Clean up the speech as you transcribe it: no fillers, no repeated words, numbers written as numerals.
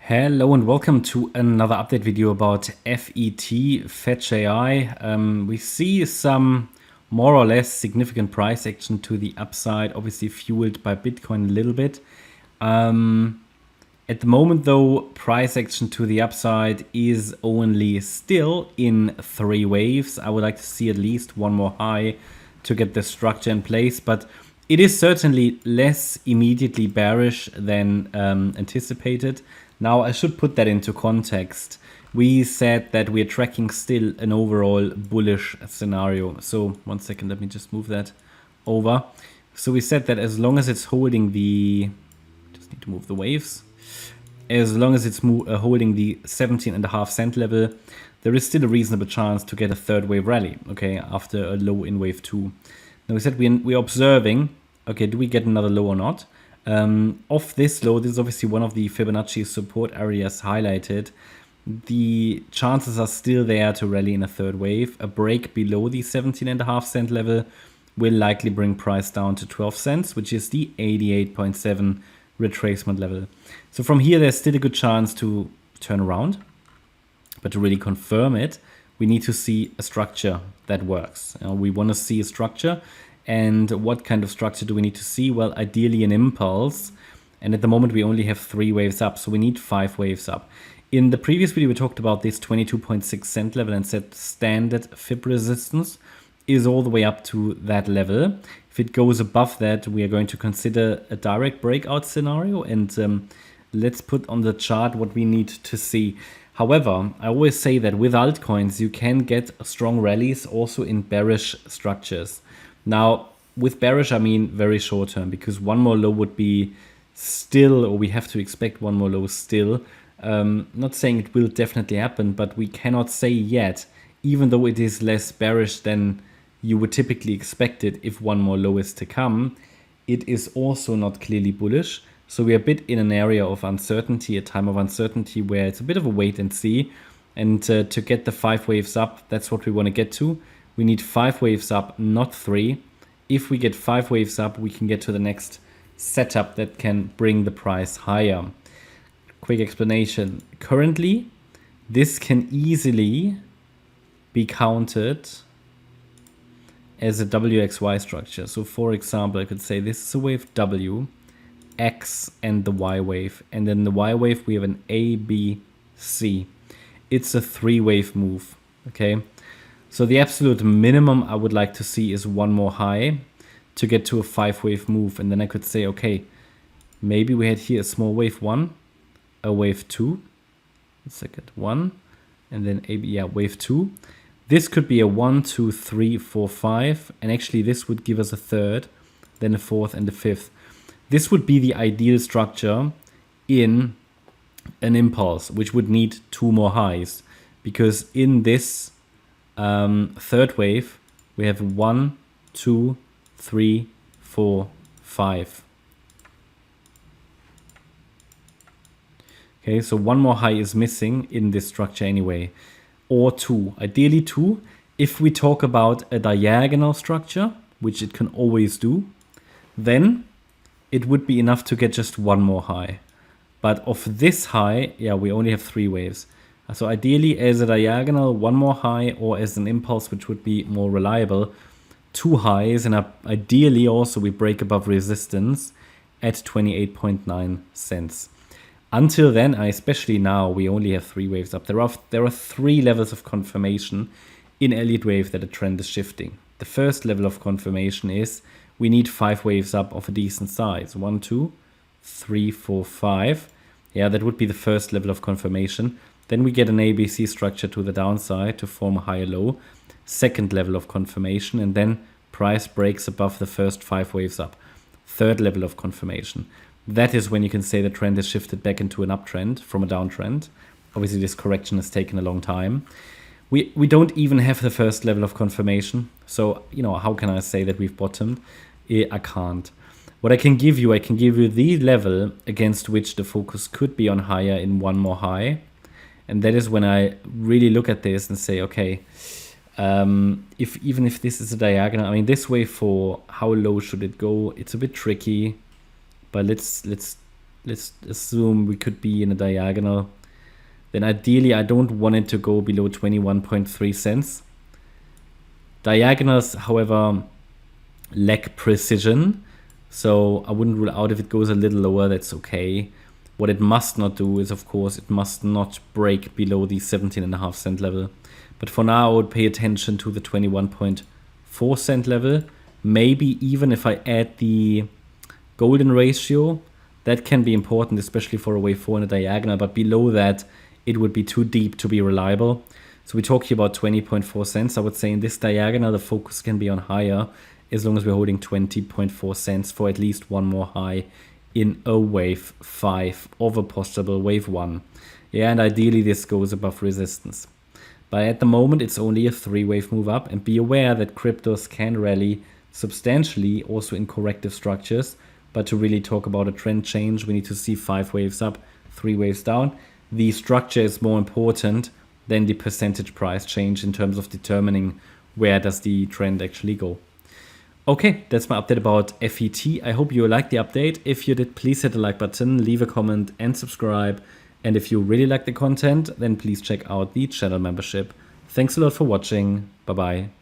Hello and welcome to another update video about FETCH.AI. We see some more or less significant price action to the upside, obviously fueled by Bitcoin a little bit. At the moment though, price action to the upside is only still in 3 waves. I would like to see at least one more high to get the structure in place, but it is certainly less immediately bearish than anticipated. Now, I should put that into context. We said that we're tracking still an overall bullish scenario. So 1 second, let me just move that over. So we said that as long as it's holding the, just need to move the waves. As long as it's holding the 17.5 cent level, there is still a reasonable chance to get a third wave rally, okay, after a low in wave 2. Now we said we're observing, okay, do we get another low or not? Off this low, this is obviously one of the Fibonacci support areas highlighted. The chances are still there to rally in a third wave. A break below the 17.5 cent level will likely bring price down to 12 cents, which is the 88.7 retracement level. So from here, there's still a good chance to turn around. But to really confirm it, we need to see a structure that works. We want to see a structure. And what kind of structure do we need to see? Well, ideally an impulse. And at the moment, we only have 3 waves up. So we need 5 waves up. In the previous video, we talked about this 22.6 cent level and said standard FIB resistance is all the way up to that level. If it goes above that, we are going to consider a direct breakout scenario. And let's put on the chart what we need to see. However, I always say that with altcoins, you can get strong rallies also in bearish structures. Now, with bearish, I mean very short term, because one more low would be still, or we have to expect one more low still. Not saying it will definitely happen, but we cannot say yet, even though it is less bearish than you would typically expect it if one more low is to come, it is also not clearly bullish. So we are a bit in an area of uncertainty, a time of uncertainty where it's a bit of a wait and see. And to get the 5 waves up, that's what we want to get to. We need 5 waves up, not 3. If we get 5 waves up, we can get to the next setup that can bring the price higher. Quick explanation. Currently, this can easily be counted as a WXY structure. So for example, I could say this is a wave W, X and the Y wave. And then the Y wave, we have an A, B, C. It's a 3-wave move, okay? So the absolute minimum I would like to see is one more high to get to a 5-wave move. And then I could say, okay, maybe we had here a small wave 1, a wave 2, a second 1, and then wave 2. This could be a 1, 2, 3, 4, 5. And actually this would give us a third, then a fourth and a fifth. This would be the ideal structure in an impulse, which would need 2 more highs. Because in this third wave, we have 1, 2, 3, 4, 5. Okay, so one more high is missing in this structure anyway, or 2, ideally 2. If we talk about a diagonal structure, which it can always do, then it would be enough to get just one more high. But of this high, yeah, we only have 3 waves. So ideally as a diagonal, one more high, or as an impulse, which would be more reliable, 2 highs, and ideally also we break above resistance at 28.9 cents. Until then, especially now, we only have 3 waves up. There are 3 levels of confirmation in Elliott wave that a trend is shifting. The first level of confirmation is we need 5 waves up of a decent size. 1, 2, 3, 4, 5. Yeah, that would be the first level of confirmation. Then we get an ABC structure to the downside to form a higher low. Second level of confirmation, and then price breaks above the first 5 waves up. Third level of confirmation. That is when you can say the trend has shifted back into an uptrend from a downtrend. Obviously, this correction has taken a long time. We don't even have the first level of confirmation. So, how can I say that we've bottomed? I can't. What I can give you the level against which the focus could be on higher in one more high. And that is when I really look at this and say, okay, even if this is a diagonal, I mean, this way for how low should it go? It's a bit tricky, but let's let's assume we could be in a diagonal, then ideally I don't want it to go below 21.3 cents. Diagonals, however, lack precision, so I wouldn't rule out if it goes a little lower, that's okay. What it must not do is, of course, it must not break below the 17.5 cent level. But for now, I would pay attention to the 21.4 cent level. Maybe even if I add the golden ratio, that can be important, especially for a wave 4 in a diagonal. But below that, it would be too deep to be reliable. So we're talking about 20.4 cents. I would say in this diagonal, the focus can be on higher, as long as we're holding 20.4 cents for at least one more high in a wave 5 of a possible wave 1. Yeah, and ideally this goes above resistance. But at the moment, it's only a 3-wave move up, and be aware that cryptos can rally substantially also in corrective structures. But to really talk about a trend change, we need to see 5 waves up, 3 waves down. The structure is more important than the percentage price change in terms of determining where does the trend actually go. Okay, that's my update about FET. I hope you liked the update. If you did, please hit the like button, leave a comment and subscribe. And if you really like the content, then please check out the channel membership. Thanks a lot for watching. Bye bye.